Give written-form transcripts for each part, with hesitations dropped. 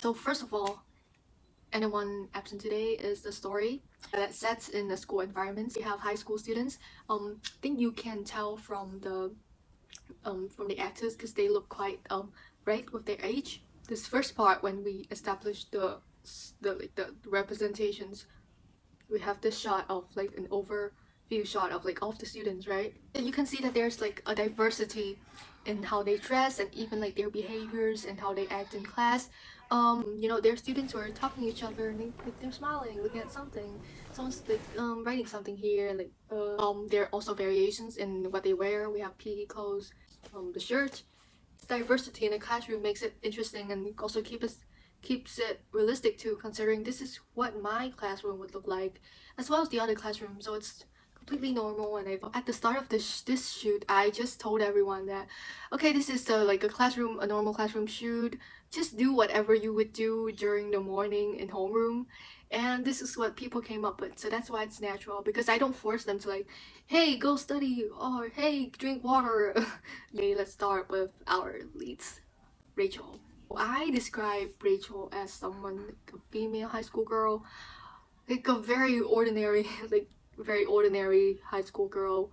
So first of all, anyone absent today is the story that sets in the school environments. We have high school students. I think you can tell from the actors because they look quite right with their age. This first part when we establish the representations, we have this shot of like an overview shot of like all of the students, right? And you can see that there's like a diversity in how they dress and even like their behaviors and how they act in class. Their students who are talking to each other and they're smiling, looking at something. Someone's like writing something here. There are also variations in what they wear. We have PE clothes, the shirt. Diversity in the classroom makes it interesting and also keeps it realistic too, considering this is what my classroom would look like as well as the other classroom. So it's completely normal. And at the start of this shoot, I just told everyone that okay, this is like a normal classroom shoot. Just do whatever you would do during the morning in homeroom, and this is what people came up with. So that's why it's natural, because I don't force them to like, hey, go study, or hey, drink water. Okay, let's start with our leads. Rachel. I describe Rachel as someone, a female high school girl, like a very ordinary, like very ordinary high school girl,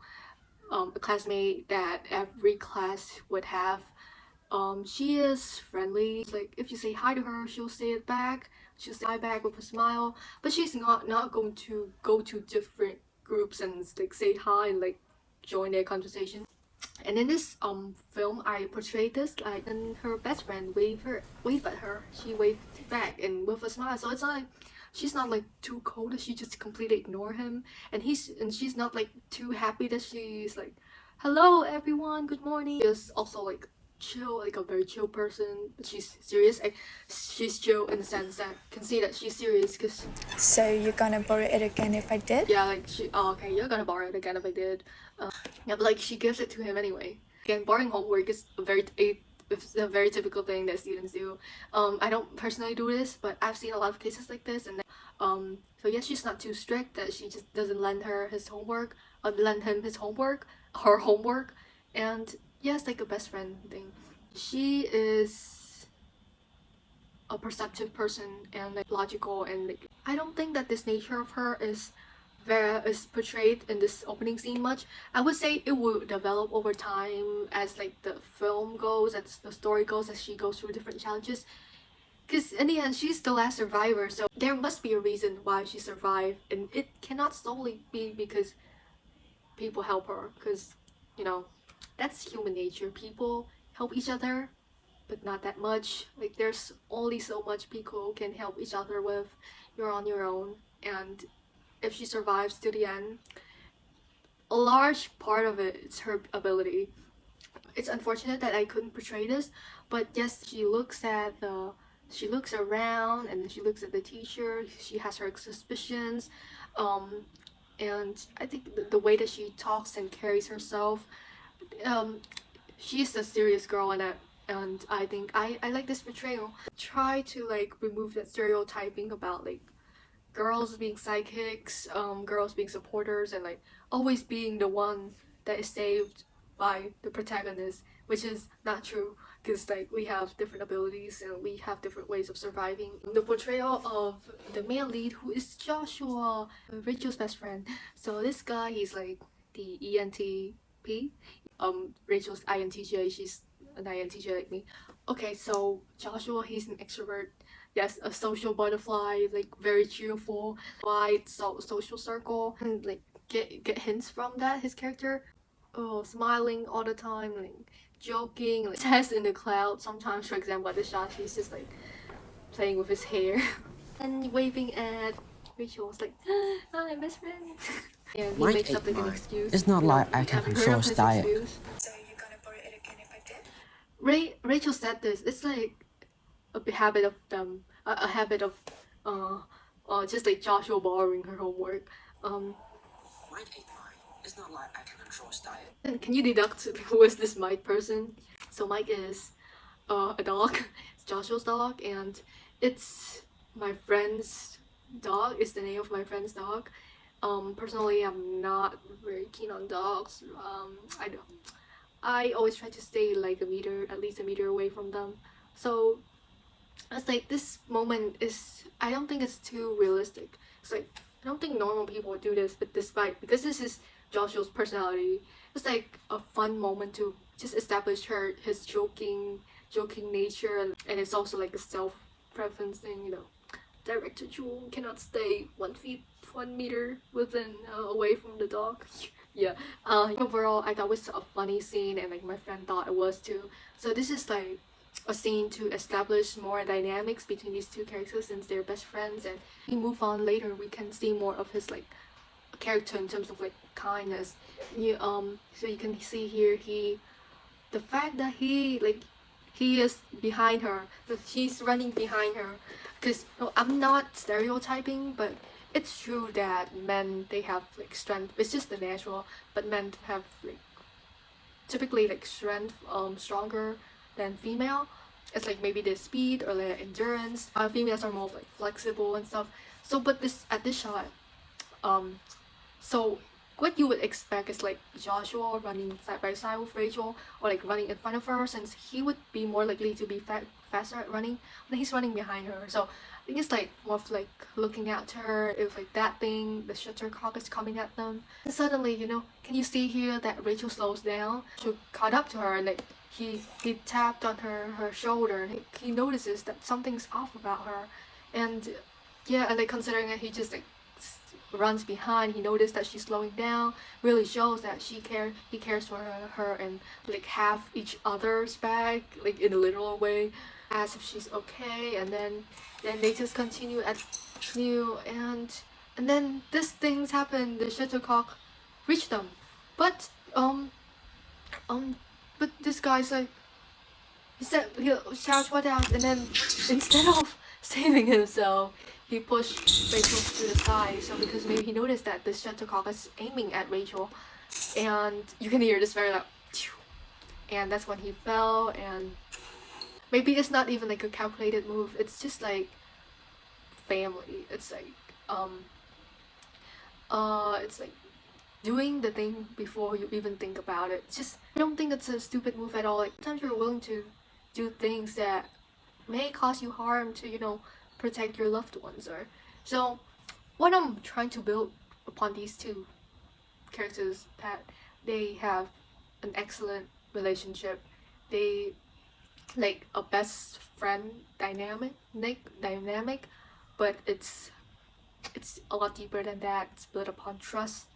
a classmate that every class would have. She is friendly. Like if you say hi to her, she'll say it back. She'll say hi back with a smile. But she's not going to go to different groups and like say hi and like join their conversation. And in this film, I portrayed this like, and her best friend wave at her. She waved back and with a smile. So it's not like she's not like too cold that she just completely ignore him, and she's not like too happy that she's like, hello everyone, good morning. She's also like chill, like a very chill person, but she's serious. She's chill in the sense that can see that she's serious because So you're gonna borrow it again if I did? yeah, like okay, you're gonna borrow it again if I did. Yeah, but like she gives it to him anyway. Again, borrowing homework is it's a very typical thing that students do. I don't personally do this, but I've seen a lot of cases like this, and so yes, she's not too strict that she just doesn't lend her his homework, lend him his homework, her homework, and yes, like a best friend thing. She is a perceptive person and like logical, and like I don't think that this nature of her is portrayed in this opening scene much. I would say it will develop over time as like the film goes, as the story goes, as she goes through different challenges. Because in the end, she's the last survivor, so there must be a reason why she survived, and it cannot solely be because people help her. Because you know, that's human nature. People help each other, but not that much. Like there's only so much people can help each other with. You're on your own, and if she survives to the end, a large part of it is her ability. It's unfortunate that I couldn't portray this, but yes, she looks around and she looks at the teacher. She has her suspicions, um, and I think the way that she talks and carries herself, um, she's a serious girl, and I think I like this portrayal. Try to like remove that stereotyping about like girls being sidekicks, girls being supporters, and like always being the one that is saved by the protagonist, which is not true because like we have different abilities and we have different ways of surviving. The portrayal of the male lead, who is Joshua, Rachel's best friend. So this guy, he's like the ENTP. Rachel's INTJ. She's an INTJ like me. Okay, so Joshua, he's an extrovert, yes, a social butterfly, like very cheerful, wide social circle, and like get hints from that his character. Oh, smiling all the time, like joking, like says in the cloud. Sometimes, for example, at the shot, he's just like playing with his hair and waving at Rachel's like, "Hi, best friend." And he Mike makes ate up like an mine. excuse. It's not You know, like I can have you heard control of his his diet. excuse? So you're gonna borrow it again if I did? Rachel said this. It's like habit of a habit of uh just like Joshua borrowing her homework. Mike ate mine. It's not like I can control his diet. And can you deduct who is this Mike person? So Mike is a dog. It's Joshua's dog, and it's my friend's dog. It's the name of my friend's dog. Personally, I'm not very keen on dogs. I don't. I always try to stay like a meter, at least a meter away from them. So it's like this moment is, I don't think it's too realistic. It's like I don't think normal people would do this, but despite, because this is Joshua's personality, it's like a fun moment to just establish his joking nature, and it's also like a self-preference thing, you know. Director Jewel cannot stay 1 meter within away from the dog. Yeah. Overall, I thought it was a funny scene, and like my friend thought it was too. So this is like a scene to establish more dynamics between these two characters since they're best friends, and we move on later. We can see more of his like character in terms of like kindness. So you can see here the fact that he is behind her, that he's running behind her. Because no, I'm not stereotyping, but it's true that men, they have like strength. It's just the natural, but men have like typically like strength stronger than female. It's like maybe their speed or their endurance. Females are more like flexible and stuff. So but this at this shot, so what you would expect is like Joshua running side by side with Rachel, or like running in front of her, since he would be more likely to be faster at running, but he's running behind her. So I think it's like more of like looking at her, if like that thing, the shuttlecock is coming at them. And suddenly, you know, can you see here that Rachel slows down to caught up to her, and like he tapped on her shoulder, and he notices that something's off about her. And yeah, and like considering that he just like runs behind, he noticed that she's slowing down, really shows that he cares for her, and like have each other's back, like in a literal way, as if she's okay. And then they just continue at new, and then this things happen. The shuttlecock reached them, but but this guy's like, he'll shout what out, and then instead of saving himself, he pushed Rachel to the side. So because maybe he noticed that the shuttlecock is aiming at Rachel, and you can hear this very loud, and that's when he fell. And maybe it's not even like a calculated move. It's just like family. It's like it's like doing the thing before you even think about it. Just, I don't think it's a stupid move at all. Like sometimes you're willing to do things that may cause you harm to, you know, protect your loved ones. Or so what I'm trying to build upon these two characters, that they have an excellent relationship. They like a best friend dynamic, but it's a lot deeper than that. It's built upon trust.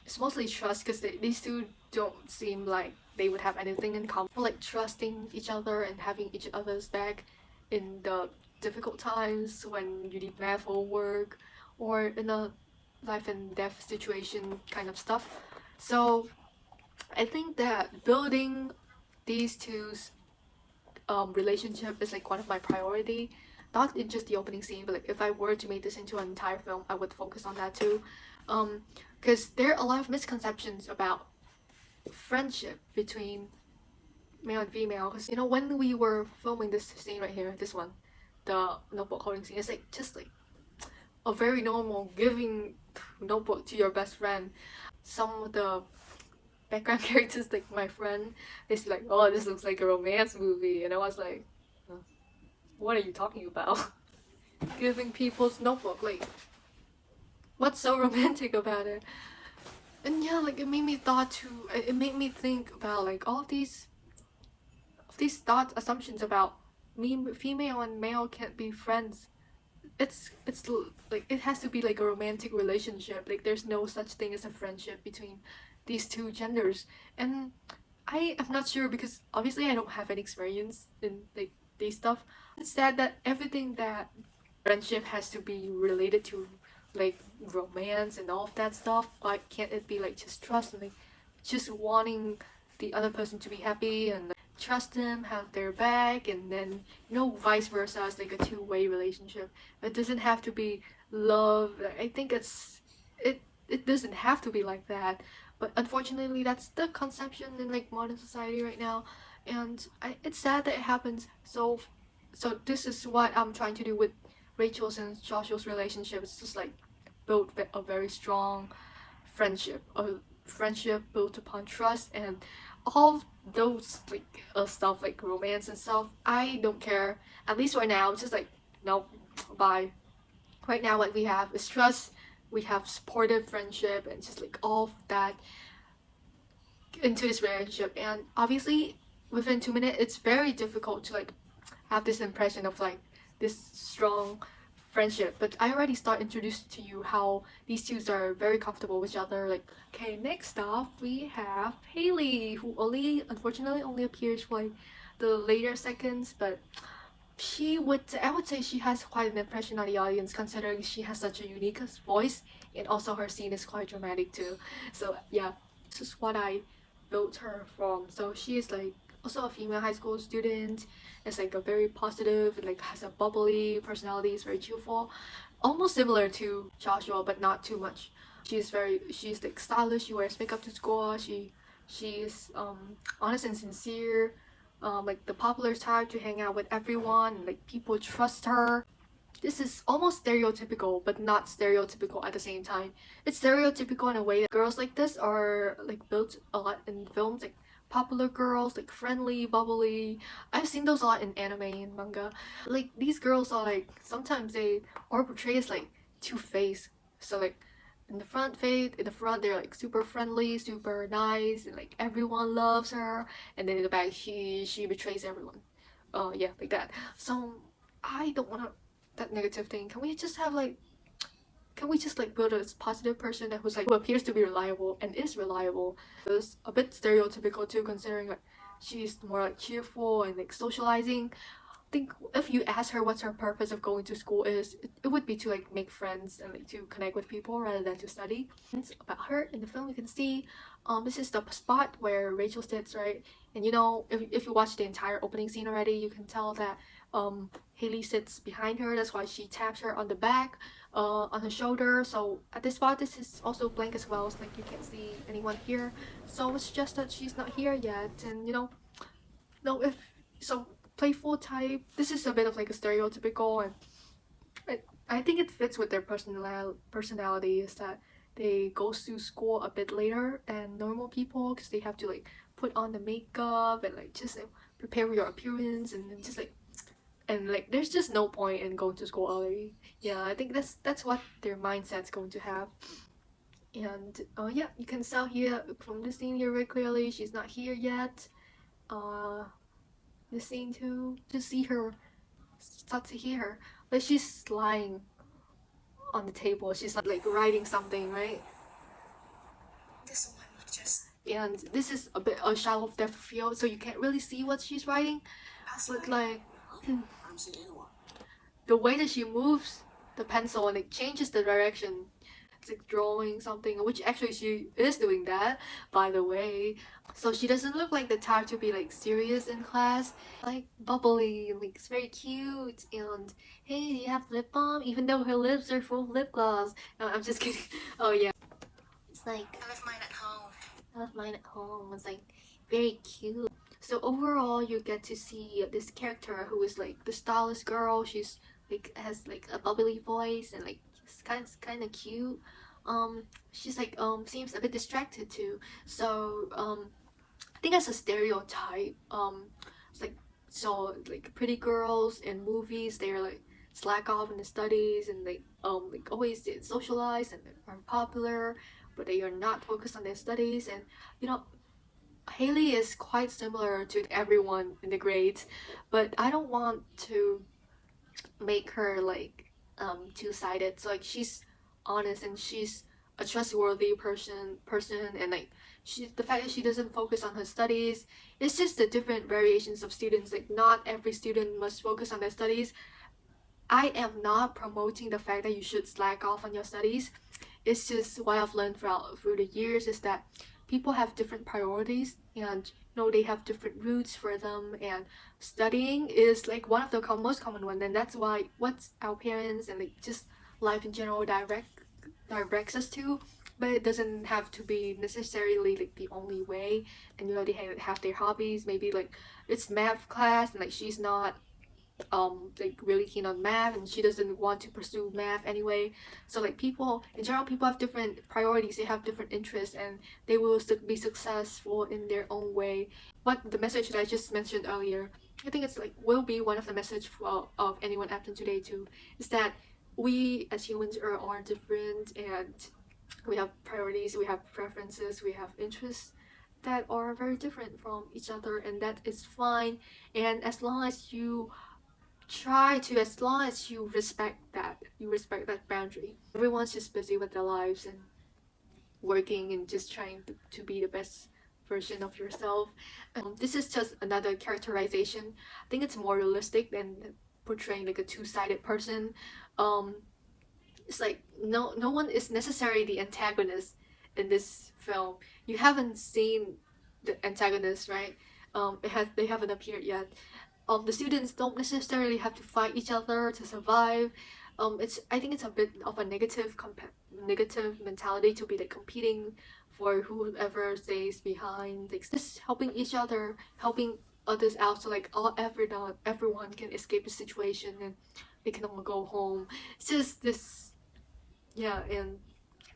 It's mostly trust, because these two don't seem like they would have anything in common, like trusting each other and having each other's back in the difficult times when you need math or work, or in a life and death situation kind of stuff. So I think that building these two's relationship is like one of my priority, not in just the opening scene, but like if I were to make this into an entire film, I would focus on that too. Because there are a lot of misconceptions about friendship between male and female. Because you know, when we were filming this scene right here, this one, the notebook holding scene, it's like just like a very normal giving notebook to your best friend. Some of the background characters, like my friend, they say like, oh, this looks like a romance movie, and I was like, what are you talking about? Giving people's notebook, like, what's so romantic about it? And yeah, like it made me it made me think about like all of these thoughts, assumptions about female and male can't be friends. It's like it has to be like a romantic relationship. Like there's no such thing as a friendship between these two genders. And I am not sure, because obviously I don't have any experience in like these stuff. It's sad that everything that friendship has to be related to like romance and all of that stuff. Why can't it be like just trust and like just wanting the other person to be happy, and like, trust them, have their back, and then you know, vice versa. It's like a two-way relationship. It doesn't have to be love. I think it doesn't have to be like that, but unfortunately that's the conception in like modern society right now. And it's sad that it happens. So this is what I'm trying to do with Rachel's and Joshua's relationship. It's just like build a very strong friendship, a friendship built upon trust, and all those like stuff like romance and stuff, I don't care. At least right now, it's just like no, bye. Right now, what we have is trust. We have supportive friendship and just like all of that into this relationship. And obviously, within 2 minutes, it's very difficult to like have this impression of like this strong friendship. But I already start introduced to you how these two are very comfortable with each other. Like, okay, next off we have Haley, who only unfortunately only appears for like the later seconds, but I would say she has quite an impression on the audience considering she has such a unique voice, and also her scene is quite dramatic too. So yeah, this is what I built her from. So she is like also a female high school student. It's like a very positive, like has a bubbly personality, is very cheerful, almost similar to Joshua, but not too much. She's like stylish. She wears makeup to school. She's honest and sincere. Like the popular type to hang out with everyone. And, like people trust her. This is almost stereotypical, but not stereotypical at the same time. It's stereotypical in a way that girls like this are like built a lot in films, like popular girls, like friendly, bubbly. I've seen those a lot in anime and manga. Like these girls are like sometimes they are portrayed as like two-faced. So like in the front they're like super friendly, super nice, and like everyone loves her. And then in the back she betrays everyone. Yeah, like that. So I don't want to that negative thing. Can we just like build a positive person that who appears to be reliable and is reliable? It's a bit stereotypical too, considering like she's more like cheerful and like socializing. I think if you ask her what's her purpose of going to school is, it would be to like make friends and like to connect with people rather than to study. It's about her in the film. You can see, this is the spot where Rachel sits, right? And you know, if you watch the entire opening scene already, you can tell that Haley sits behind her. That's why she taps her on the back, on her shoulder. So at this spot, this is also blank as well. It's like you can't see anyone here. So it's just that she's not here yet. And you know, no, if so, playful type. This is a bit of like a stereotypical, and I think it fits with their personality. Is that they go to school a bit later than normal people because they have to like put on the makeup and like just like, prepare your appearance and then just like and like there's just no point in going to school early. Yeah, I think that's what their mindset's going to have. And yeah, you can tell here from the scene here very clearly she's not here yet. The scene too, to see her, start to hear her, but she's lying on the table. She's like writing something, right? This one just And this is a bit a shallow depth field, so you can't really see what she's writing. But like I don't see anyone. the way that she moves the pencil and it changes the direction. It's like drawing something, which actually she is doing that, by the way. So she doesn't look like the type to be like serious in class, like bubbly, like it's very cute. And hey, do you have lip balm? Even though her lips are full of lip gloss. No, I'm just kidding. Oh yeah, it's like I left mine at home. I left mine at home. It's like very cute. So overall, you get to see this character who is like the stylish girl. She's like has like a bubbly voice and like she's kind of cute. She's like seems a bit distracted too. So I think that's a stereotype. It's like so like pretty girls in movies they're like slack off in the studies and like always socialize and are popular, but they are not focused on their studies. And you know, Haley is quite similar to everyone in the grades, but I don't want to make her like two-sided. So like she's honest and she's a trustworthy person and like she the fact that she doesn't focus on her studies, it's just the different variations of students. Like not every student must focus on their studies. I am not promoting the fact that you should slack off on your studies. It's just what I've learned through the years is that people have different priorities and you know they have different routes for them, and studying is like one of the most common one, and that's why what our parents and like just life in general directs us to. But it doesn't have to be necessarily like the only way. And you know they have their hobbies, maybe like it's math class and like she's not like really keen on math, and she doesn't want to pursue math anyway. So like people in general, people have different priorities, they have different interests, and they will be successful in their own way. But the message that I just mentioned earlier, I think it's like will be one of the message of anyone absent today too, is that we as humans are different, and we have priorities, we have preferences, we have interests that are very different from each other, and that is fine. And as long as you respect that, boundary. Everyone's just busy with their lives and working and just trying to be the best version of yourself. This is just another characterization. I think it's more realistic than portraying like a two-sided person. It's like no one is necessarily the antagonist in this film. You haven't seen the antagonist, right? They haven't appeared yet. The students don't necessarily have to fight each other to survive. I think it's a bit of a negative mentality to be like competing for whoever stays behind. Like just helping each other, helping others out, so like everyone can escape the situation and they can all go home. It's just this, yeah, and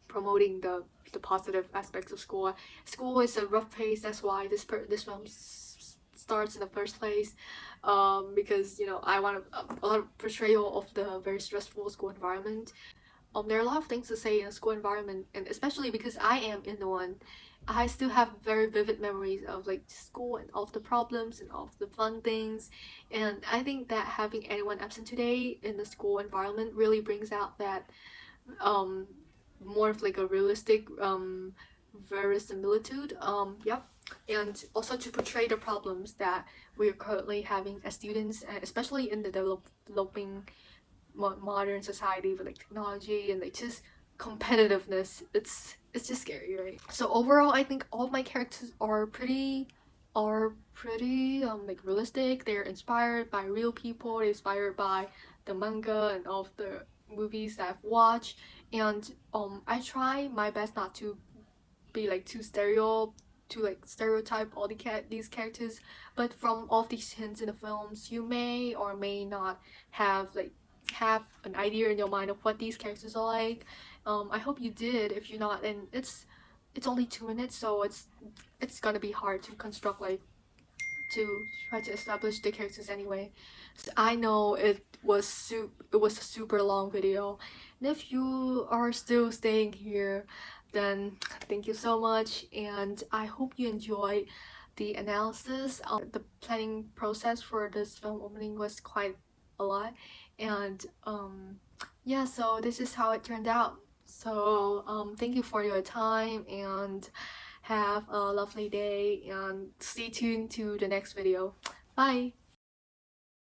promoting the positive aspects of school. School is a rough place. That's why this film starts in the first place. Because you know I want a lot of portrayal of the very stressful school environment. There are a lot of things to say in a school environment, and especially because I am in the one, I still have very vivid memories of like school and all of the problems and all of the fun things. And I think that having anyone absent today in the school environment really brings out that more of like a realistic verisimilitude. Yep. And also to portray the problems that we're currently having as students, especially in the developing modern society with like technology and like just competitiveness. It's just scary, right? So overall, I think all of my characters are pretty like realistic. They're inspired by real people. They're inspired by the manga and all of the movies that I've watched. And I try my best not to be like too stereotype all these characters, but from all of these hints in the films, you may or may not have an idea in your mind of what these characters are like. I hope you did. If you're not, and it's only 2 minutes, so it's gonna be hard to construct like to try to establish the characters anyway. So I know it was a super long video, and if you are still staying here, then thank you so much, and I hope you enjoy the analysis. The planning process for this film opening was quite a lot, and yeah, so this is how it turned out. So thank you for your time, and have a lovely day, and stay tuned to the next video. Bye!